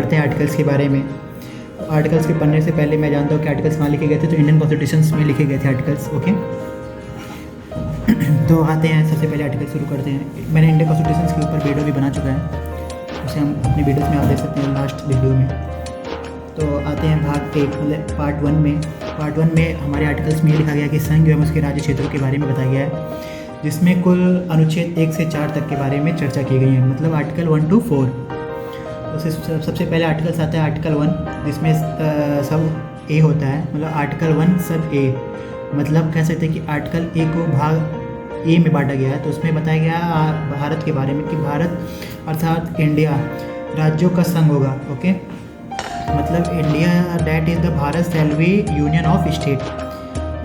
पढ़ते हैं आर्टिकल्स के बारे में। आर्टिकल्स के पढ़ने से पहले मैं जानता हूँ कि आर्टिकल्स कहाँ लिखे गए थे, तो इंडियन कॉन्स्टिट्यूशंस में लिखे गए थे आर्टिकल्स। ओके, तो आते हैं, सबसे पहले आर्टिकल शुरू करते हैं। मैंने इंडियन कॉन्स्टिट्यूशंस के ऊपर वीडियो भी बना चुका है, उसे हम अपनी वीडियोज़ में आप देख सकते हैं लास्ट वीडियो में। तो आते हैं भाग 1 मतलब पार्ट 1 में। पार्ट 1 में हमारे आर्टिकल्स में ये लिखा गया कि संघ एवं उसके राज्य क्षेत्रों के बारे में बताया गया है, जिसमें कुल अनुच्छेद 1 से 4 तक के बारे में चर्चा की गई है, मतलब आर्टिकल 1 to 4। तो सबसे पहले आर्टिकल्स आता है आर्टिकल 1, जिसमें सब ए होता है, मतलब आर्टिकल 1 सब ए, मतलब कह सकते हैं कि आर्टिकल ए को भाग ए में बांटा गया है। तो उसमें बताया गया भारत के बारे में कि भारत अर्थात इंडिया राज्यों का संघ होगा। ओके, मतलब India that is the Bharat shall be union of state.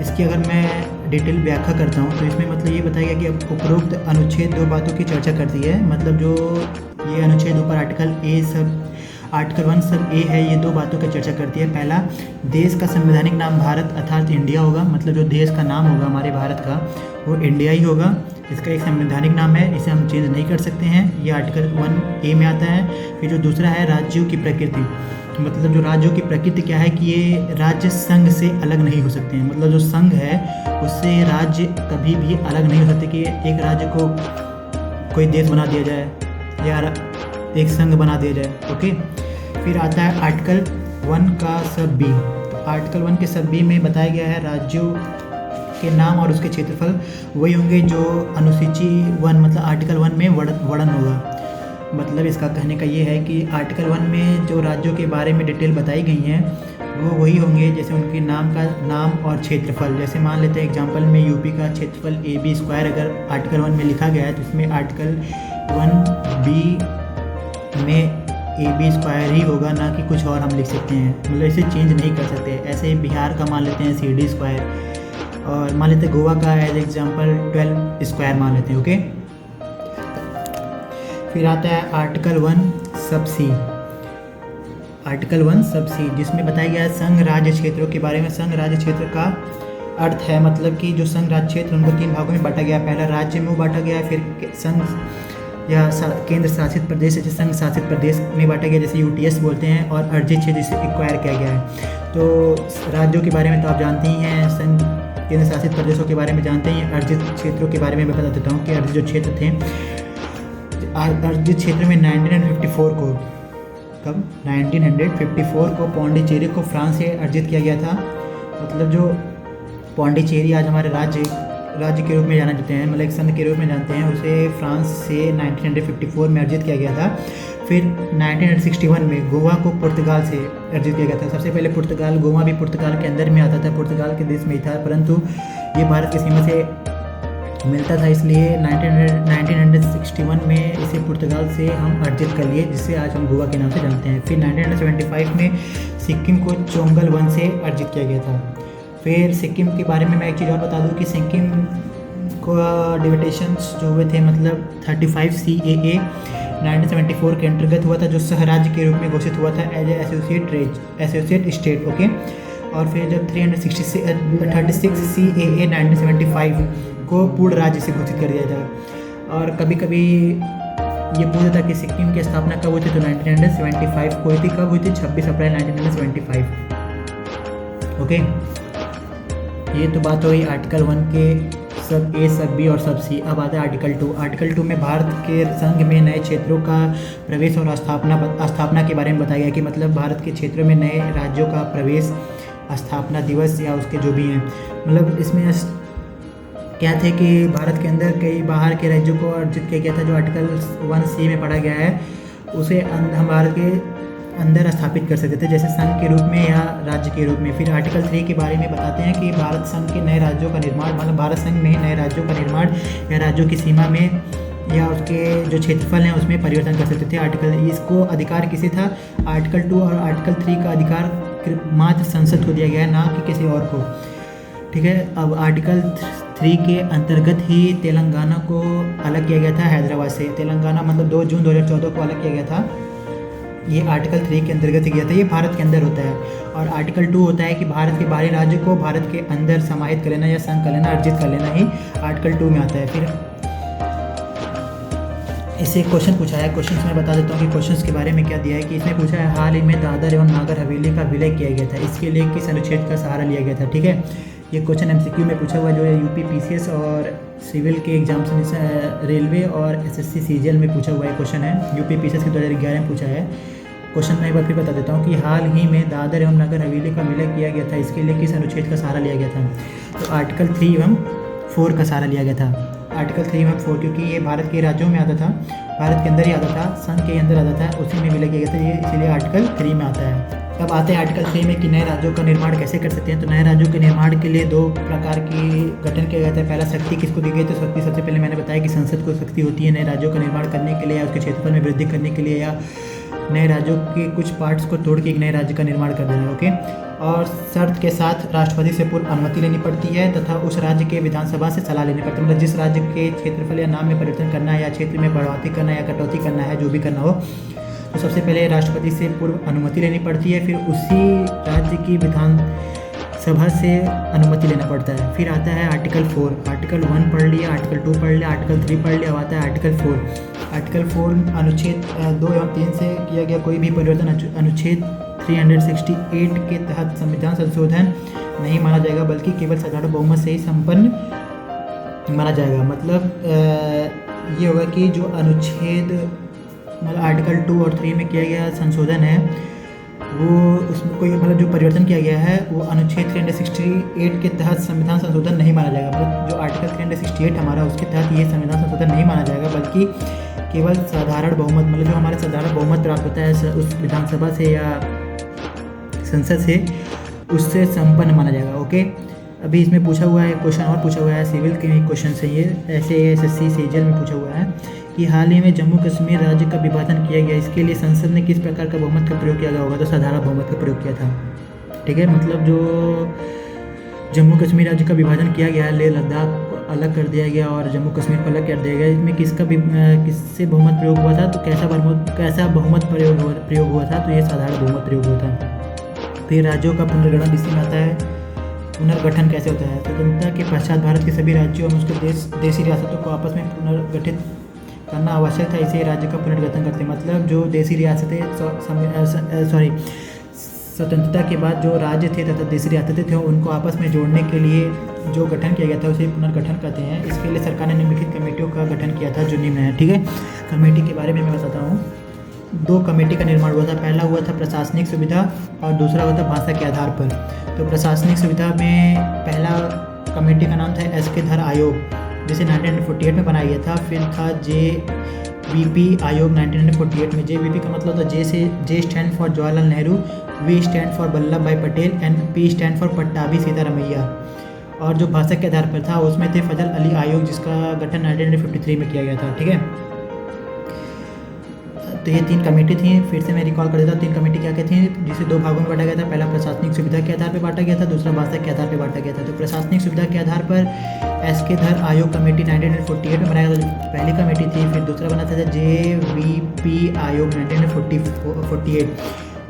इसकी अगर मैं डिटेल व्याख्या करता हूँ तो इसमें मतलब ये बताया गया कि अब उपरोक्त अनुच्छेद 2 बातों की चर्चा करती है, मतलब जो ये अनुच्छेद ऊपर आर्टिकल 1 सब ए है, ये 2 बातों की चर्चा करती है। पहला, देश का संवैधानिक नाम भारत अर्थात इंडिया होगा, मतलब जो देश का नाम होगा हमारे भारत का वो इंडिया ही होगा। इसका एक संवैधानिक नाम है, इसे हम चेंज नहीं कर सकते हैं, ये आर्टिकल 1 ए में आता है। फिर जो दूसरा है राज्यों की प्रकृति, मतलब जो राज्यों की प्रकृति क्या है कि ये राज्य संघ से अलग नहीं हो सकते हैं, मतलब जो संघ है उससे राज्य कभी भी अलग नहीं हो सकते कि एक राज्य को कोई देश बना दिया जाए या एक संघ बना दिया जाए। ओके, फिर आता है आर्टिकल 1 का सब बी। तो आर्टिकल 1 के सब बी में बताया गया है राज्यों के नाम और उसके क्षेत्रफल वही होंगे जो अनुसूची 1 मतलब आर्टिकल 1 में वर्णन होगा। मतलब इसका कहने का ये है कि आर्टिकल 1 में जो राज्यों के बारे में डिटेल बताई गई हैं वो वही होंगे, जैसे उनके नाम और क्षेत्रफल। जैसे मान लेते हैं एग्जांपल में यूपी का क्षेत्रफल AB² अगर आर्टिकल 1 में लिखा गया है तो इसमें आर्टिकल 1B में AB² ही होगा, ना कि कुछ और हम लिख सकते हैं, मतलब इसे चेंज नहीं कर सकते। ऐसे ही बिहार का मान लेते हैं CD², और मान लेते हैं गोवा का एज एग्जांपल 12² मान लेते हैं। ओके, फिर आता है आर्टिकल 1 सब सी। आर्टिकल 1 सब सी जिसमें बताया गया है संघ राज्य क्षेत्रों के बारे में। संघ राज्य क्षेत्र का अर्थ है मतलब कि जो संघ राज्य क्षेत्र उनको 3 भागों में बांटा गया है। पहला राज्य में बांटा गया है, फिर संघ या केंद्र शासित प्रदेश जैसे संघ शासित प्रदेश में बांटा गया जैसे UTS बोलते हैं, और अर्जित क्षेत्र जिसे एक्वायर किया गया है। तो राज्यों के बारे में तो आप जानते ही हैं, संघ केंद्र शासित प्रदेशों के बारे में जानते हैं। अर्जित क्षेत्रों के बारे में मैं बता देता हूँ कि अर्जित जो क्षेत्र थे, अर्जित क्षेत्र में 1954 को 1954 को पौंडीचेरी को फ्रांस से अर्जित किया गया था। मतलब जो पौंडीचेरी आज हमारे राज्य के रूप में जाना जाते हैं, मतलब एक संघ के रूप में जानते हैं, उसे फ्रांस से 1954 में अर्जित किया गया था। फिर 1961 में गोवा को पुर्तगाल से अर्जित किया गया था। सबसे पहले पुर्तगाल, गोवा भी पुर्तगाल के अंदर में आता था, पुर्तगाल के देश में ही था, परंतु ये भारत की सीमा से मिलता था, इसलिए 1961 में इसे पुर्तगाल से हम अर्जित कर लिए, जिससे आज हम गोवा के नाम से जानते हैं। फिर 1975 में सिक्किम को चोंगल वन से अर्जित किया गया था। फिर सिक्किम के बारे में मैं एक चीज़ और बता दूं कि सिक्किम को डिविटेशंस जो हुए थे, मतलब 35 CAA 1974 के अंतर्गत हुआ था, जो सहराज्य के रूप में घोषित हुआ था एज एसोसिएट स्टेट। ओके, और फिर जब 36 CAA 1975 को पूर्ण राज्य से घोषित कर दिया था। और कभी कभी ये पूछा था कि सिक्किम की स्थापना कब हुई थी, तो 1975 को हुई थी। कब हुई थी? 26 अप्रैल 1975। ओके, ये तो बात हुई आर्टिकल 1 के सब ए सब बी और सब सी। अब आता है आर्टिकल 2। आर्टिकल 2 में भारत के संघ में नए क्षेत्रों का प्रवेश और स्थापना के बारे में बताया गया कि मतलब भारत के क्षेत्रों में नए राज्यों का प्रवेश, स्थापना दिवस या उसके जो भी हैं, मतलब इसमें क्या थे कि भारत के अंदर कई बाहर के राज्यों को अर्जित किया गया था। जो आर्टिकल 1C में पढ़ा गया है उसे हम भारत के अंदर स्थापित कर सकते थे, जैसे संघ के रूप में या राज्य के रूप में। फिर आर्टिकल 3 के बारे में बताते हैं कि भारत संघ के नए राज्यों का निर्माण, मतलब भारत संघ में नए राज्यों का निर्माण या राज्यों की सीमा में या उसके जो क्षेत्रफल हैं उसमें परिवर्तन कर सकते थे। आर्टिकल इसको अधिकार किसे था? आर्टिकल 2 और आर्टिकल 3 का अधिकार मात्र संसद को दिया गया है, ना कि किसी और को। ठीक है, अब आर्टिकल 3 के अंतर्गत ही तेलंगाना को अलग किया गया था हैदराबाद से। तेलंगाना मतलब 2 जून 2014 को अलग किया गया था। ये आर्टिकल 3 के अंतर्गत ही किया था, ये भारत के अंदर होता है। और आर्टिकल 2 होता है कि भारत के बाहरी राज्य को भारत के अंदर समाहित कर लेना या संघ कर लेना, अर्जित कर लेना ही आर्टिकल 2 में आता है। फिर इससे क्वेश्चन पूछा है। क्वेश्चन मैं बता देता हूँ कि क्वेश्चन के बारे में क्या दिया है कि इसमें पूछा है हाल ही में दादर एवं नागर हवेली का विलय किया गया था, इसके लिए किस अनुच्छेद का सहारा लिया गया था। ठीक है, ये क्वेश्चन एमसीक्यू में पूछा हुआ जो है यूपी पीसीएस और सिविल के एग्जाम से रेलवे और एसएससी सीजीएल में पूछा हुआ है क्वेश्चन है। यूपी पीसीएस के 2011 में पूछा है क्वेश्चन। मैं एक बार फिर बता देता हूँ कि हाल ही में दादर एवं नगर हवेली का विलय किया गया था, इसके लिए किस अनुच्छेद का सहारा लिया गया था। तो आर्टिकल 3 एवं 4 का सहारा लिया गया था। आर्टिकल 3 एवं 4 क्योंकि ये भारत के राज्यों में आता था, भारत के अंदर ही आता था, संघ के अंदर आता था, उसी में विलय किया गया था, ये इसीलिए आर्टिकल 3 में आता है। अब आते हैं आर्टिकल 3 में कि नए राज्यों का निर्माण कैसे कर सकते हैं। तो नए राज्यों के निर्माण के लिए 2 प्रकार की गठन किया गया था। पहला शक्ति किसको दी गई, तो शक्ति सबसे पहले मैंने बताया कि संसद को शक्ति होती है नए राज्यों का निर्माण करने के लिए या उसके क्षेत्रफल में वृद्धि करने के लिए या नए राज्यों के कुछ पार्ट्स को तोड़ के एक नए राज्य का निर्माण कर देना। ओके, और शर्त के साथ राष्ट्रपति से पूर्व अनुमति लेनी पड़ती है तथा उस राज्य के विधानसभा से सलाह लेनी पड़ती है। मतलब जिस राज्य के क्षेत्रफल या नाम में परिवर्तन करना है या क्षेत्र में बढ़ोतरी करना है या कटौती करना है, जो भी करना हो, तो सबसे पहले राष्ट्रपति से पूर्व अनुमति लेनी पड़ती है, फिर उसी राज्य की विधानसभा से अनुमति लेना पड़ता है। फिर आता है आर्टिकल 4। आर्टिकल 1 पढ़ लिया, आर्टिकल 2 पढ़ लिया, आर्टिकल 3 पढ़ लिया, अब आता है आर्टिकल 4। आर्टिकल 4 अनुच्छेद 2 एवं 3 से किया गया कोई भी परिवर्तन अनुच्छेद 368 के तहत संविधान संशोधन नहीं माना जाएगा, बल्कि केवल साधारण बहुमत से ही संपन्न माना जाएगा। मतलब ये होगा कि जो अनुच्छेद मतलब आर्टिकल 2 और 3 में किया गया संशोधन है वो उसमें कोई मतलब जो परिवर्तन किया गया है वो अनुच्छेद 368 के तहत संविधान संशोधन नहीं माना जाएगा। मतलब जो आर्टिकल 368 हमारा उसके तहत ये संविधान संशोधन नहीं माना जाएगा, बल्कि केवल साधारण बहुमत मतलब जो हमारा साधारण बहुमत प्राप्त होता है उस विधानसभा से या संसद से, उससे संपन्न माना जाएगा। ओके, अभी इसमें पूछा हुआ है क्वेश्चन और पूछा हुआ है सिविल के क्वेश्चन से, ये ऐसे एसएससी सीजीएल में पूछा हुआ है कि हाल ही में जम्मू कश्मीर राज्य का विभाजन किया गया, इसके लिए संसद ने किस प्रकार का बहुमत का प्रयोग किया गया होगा। तो साधारण बहुमत का प्रयोग किया था। ठीक है, मतलब जो जम्मू कश्मीर राज्य का विभाजन किया गया, लेह लद्दाख को अलग कर दिया गया और जम्मू कश्मीर को अलग कर दिया गया, इसमें किससे बहुमत प्रयोग हुआ था। तो कैसा बहुमत प्रयोग हुआ था, तो ये साधारण बहुमत प्रयोग हुआ था। फिर राज्यों का पुनर्गठन इसमें आता है। पुनर्गठन कैसे होता है, स्वतंत्रता के पश्चात भारत के सभी राज्यों और उसके देशी रियासतों को आपस में पुनर्गठित करना आवश्यक था, इसे राज्य का पुनर्गठन करते हैं। मतलब जो देशी रियासतें स्वतंत्रता के बाद जो राज्य थे तथा देशी रियासतें थे उनको आपस में जोड़ने के लिए जो गठन किया गया था उसे पुनर्गठन कहते हैं। इसके लिए सरकार ने निम्नलिखित कमेटियों का गठन किया था जो निम्न है। ठीक है, कमेटी के बारे में मैं बताता हूँ। 2 कमेटी का निर्माण हुआ था। पहला हुआ था प्रशासनिक सुविधा और दूसरा हुआ था भाषा के आधार पर। तो प्रशासनिक सुविधा में पहला कमेटी का नाम था एसके धर आयोग, जिसे 1948 में बनाया गया था। फिर था JVP आयोग 1948 में। JVP का मतलब था J stand for Jawaharlal Nehru, V stand for Vallabh Bhai Patel and P stand for Pattabhi Sitaramayya. और जो भाषा के आधार पर था उसमें थे फजल अली आयोग, जिसका गठन 1953 में किया गया था। ठीक है, तो ये 3 कमेटी थी। फिर से मैं रिकॉल कर देता हूँ 3 कमेटी क्या कहती हैं, जिसे 2 भागों में बांटा गया था। पहला प्रशासनिक सुविधा के आधार पर बांटा गया था, दूसरा भाषा के आधार पर बांटा गया था। तो प्रशासनिक सुविधा के आधार पर एसके धर आयोग कमेटी 1948 में बनाया गया था, पहली कमेटी थी। फिर दूसरा बना था JVP आयोग 1948।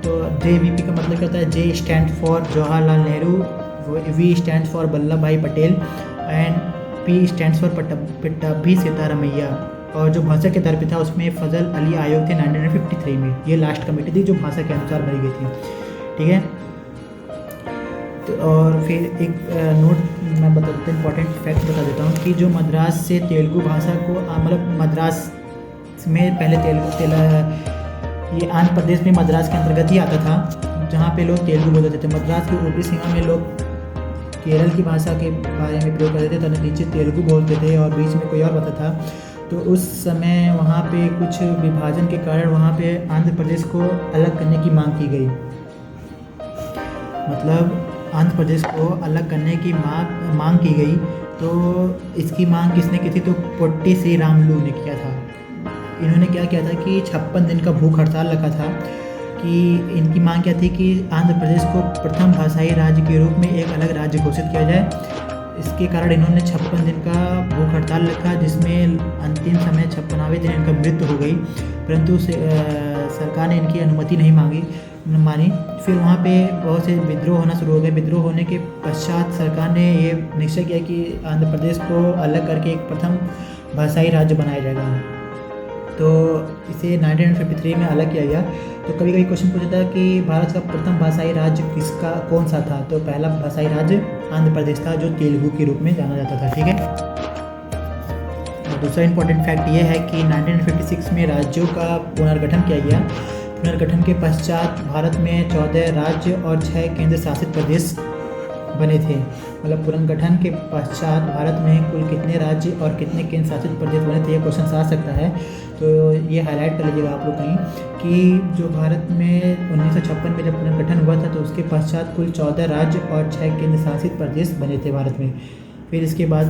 तो JVP का मतलब कहता है J stand for Jawaharlal Nehru, V stand for Vallabh Bhai Patel and P stand for Pattabhi Sitaramayya. और जो भाषा के आधार पर था उसमें फजल अली आयोग थे 1953 में। ये लास्ट कमेटी थी जो भाषा के अनुसार बनी गई थी। ठीक है, तो और फिर एक नोट मैं बता देता हूँ, इंपॉर्टेंट फैक्ट बता देता हूँ कि जो मद्रास से तेलुगु भाषा को मतलब मद्रास में पहले ये आंध्र प्रदेश में मद्रास के अंतर्गत ही आता था, जहाँ पे लोग तेलुगु बोलते थे। मद्रास की ऊपरी सीमा में लोग केरल की भाषा के बारे में प्रयोग करते थे, तो नीचे तेलुगु बोलते थे और बीच में कोई और होता था। तो उस समय वहाँ पे कुछ विभाजन के कारण वहाँ पे आंध्र प्रदेश को अलग करने की मांग की गई। मतलब आंध्र प्रदेश को अलग करने की मांग की गई। तो इसकी मांग किसने की थी, तो पोट्टी श्रीरामुलु ने किया था। इन्होंने क्या किया था कि 56 दिन का भूख हड़ताल रखा था कि इनकी मांग क्या थी कि आंध्र प्रदेश को प्रथम भाषाई राज्य के रूप में एक अलग राज्य घोषित किया जाए। इसके कारण इन्होंने 56 दिन का भूख हड़ताल रखा, जिसमें अंतिम समय 56वें दिन इनका मृत्यु हो गई, परंतु सरकार ने इनकी अनुमति नहीं मानी। फिर वहाँ पे बहुत से विद्रोह होना शुरू हो गए। विद्रोह होने के पश्चात सरकार ने ये निश्चय किया कि आंध्र प्रदेश को अलग करके एक प्रथम भाषाई राज्य बनाया जाएगा। तो इसे 1953 में अलग किया गया। तो कभी कभी क्वेश्चन पूछा था कि भारत का प्रथम भाषाई राज्य कौन सा था। तो पहला भाषाई राज्य आंध्र प्रदेश था, जो तेलुगु के रूप में जाना जाता था। ठीक है। और दूसरा इंपॉर्टेंट फैक्ट ये है कि 1956 में राज्यों का पुनर्गठन किया गया। पुनर्गठन के पश्चात भारत में 14 राज्य और 6 केंद्र शासित प्रदेश बने थे। मतलब पुनर्गठन के पश्चात भारत में कुल कितने राज्य और कितने केंद्र शासित प्रदेश बने थे, ये क्वेश्चन आ सकता है। तो ये हाईलाइट कर लीजिएगा आप लोग कहीं कि जो भारत में 1956 में जब पुनर्गठन हुआ था तो उसके पश्चात कुल 14 राज्य और 6 केंद्र शासित प्रदेश बने थे भारत में। फिर इसके बाद